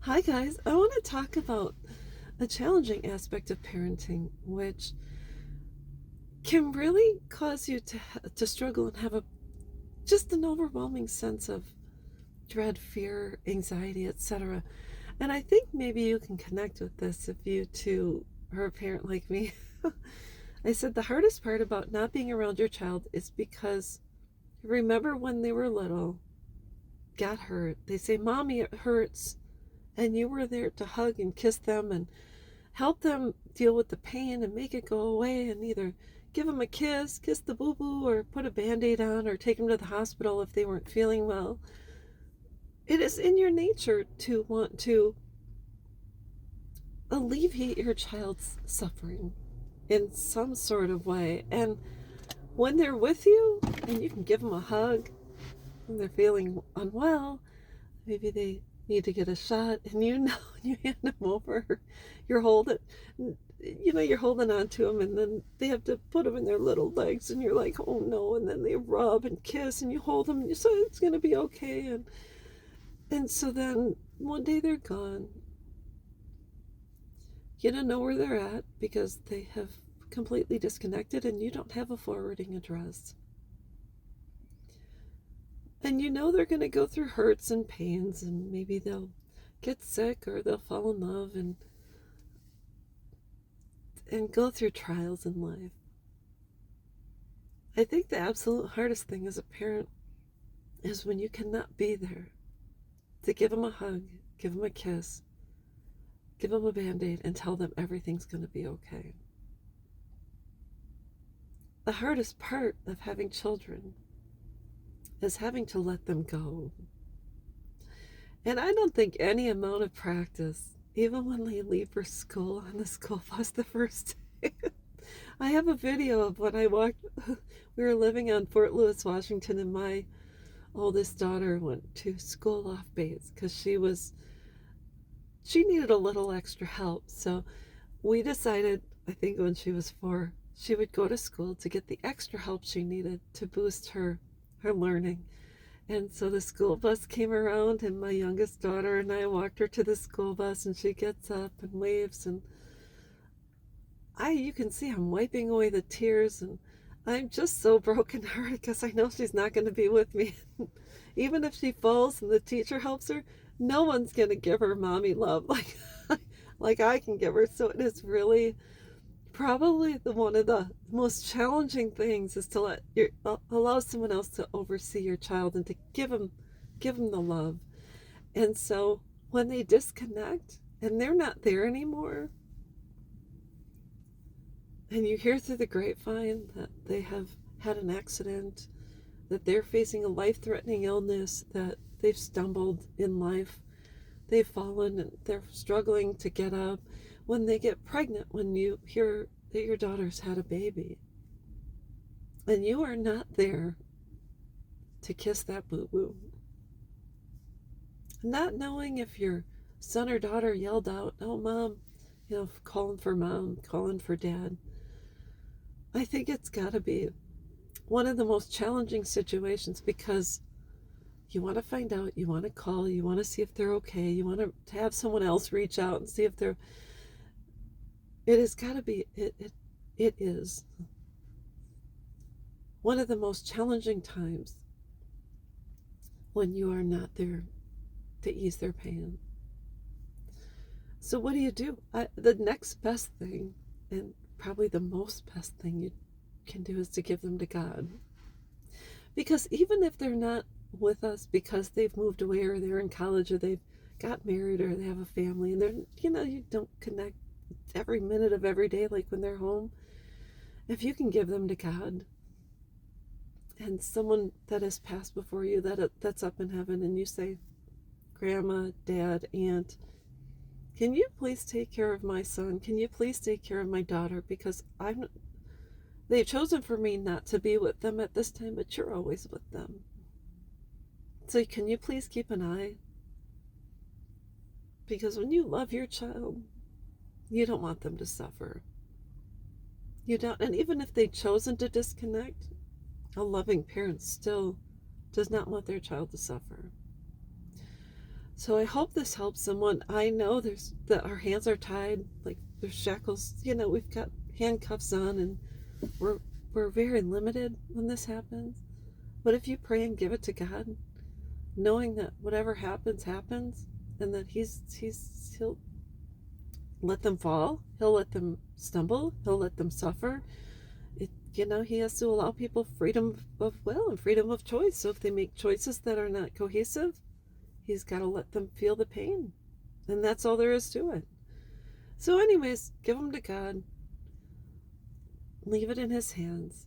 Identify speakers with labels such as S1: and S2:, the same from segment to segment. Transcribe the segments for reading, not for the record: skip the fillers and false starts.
S1: Hi, guys. I want to talk about a challenging aspect of parenting, which can really cause you to struggle and have just an overwhelming sense of dread, fear, anxiety, etc. And I think maybe you can connect with this if you too are a parent like me. I said the hardest part about not being around your child is because remember when they were little, got hurt. They say, "Mommy, it hurts," and you were there to hug and kiss them and help them deal with the pain and make it go away, and either give them a kiss the boo boo, or put a band aid on, or take them to the hospital if they weren't feeling well. It is in your nature to want to alleviate your child's suffering in some sort of way. And when they're with you and you can give them a hug when they're feeling unwell, maybe they need to get a shot, and you hand them over, you're holding, you're holding on to them, and then they have to put them in their little legs, and you're like, oh no, and then they rub and kiss, and you hold them, and you say it's going to be okay, and so then one day they're gone. You don't know where they're at because they have completely disconnected, and you don't have a forwarding address. And you know they're going to go through hurts and pains, and maybe they'll get sick or they'll fall in love and go through trials in life. I think the absolute hardest thing as a parent is when you cannot be there to give them a hug, give them a kiss, give them a band-aid, and tell them everything's going to be okay. The hardest part of having children is having to let them go. And I don't think any amount of practice, even when they leave for school on the school bus the first day. I have a video of when I walked, we were living on Fort Lewis, Washington, and my oldest daughter went to school off base because she needed a little extra help. So we decided, I think when she was 4, she would go to school to get the extra help she needed to boost her learning. And so the school bus came around, and my youngest daughter and I walked her to the school bus, and she gets up and waves, and you can see I'm wiping away the tears, and I'm just so brokenhearted because I know she's not going to be with me. Even if she falls and the teacher helps her, no one's going to give her mommy love like I can give her. So it is really probably one of the most challenging things is to allow someone else to oversee your child and to give them the love. And so when they disconnect and they're not there anymore, and you hear through the grapevine that they have had an accident, that they're facing a life-threatening illness, that they've stumbled in life, they've fallen, and they're struggling to get up. When they get pregnant, when you hear that your daughter's had a baby, and you are not there to kiss that boo-boo, not knowing if your son or daughter yelled out, oh, mom, calling for mom, calling for dad, I think it's got to be one of the most challenging situations because you want to find out, you want to call, you want to see if they're okay, you want to have someone else reach out and see if they're. It has got to be. It is one of the most challenging times when you are not there to ease their pain. So what do? The next best thing, and probably the most best thing you can do, is to give them to God. Because even if they're not with us because they've moved away, or they're in college, or they've got married, or they have a family, and you don't connect every minute of every day like when they're home, if you can give them to God and someone that has passed before you, that's up in heaven, and you say, grandma, dad, aunt, can you please take care of my son? Can you please take care of my daughter? Because they've chosen for me not to be with them at this time, but you're always with them. So can you please keep an eye? Because when you love your child, you don't want them to suffer. You don't. And even if they've chosen to disconnect, a loving parent still does not want their child to suffer. So I hope this helps someone. I know there's that our hands are tied, like there's shackles. We've got handcuffs on, and we're we're very limited when this happens. But if you pray and give it to God, knowing that whatever happens happens, and that he'll let them fall, he'll let them stumble, he'll let them suffer. He has to allow people freedom of will and freedom of choice. So if they make choices that are not cohesive, he's got to let them feel the pain. And that's all there is to it. So, anyways, give them to God. Leave it in his hands.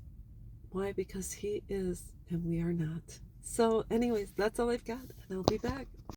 S1: Why? Because he is and we are not. So, anyways, that's all I've got, and I'll be back.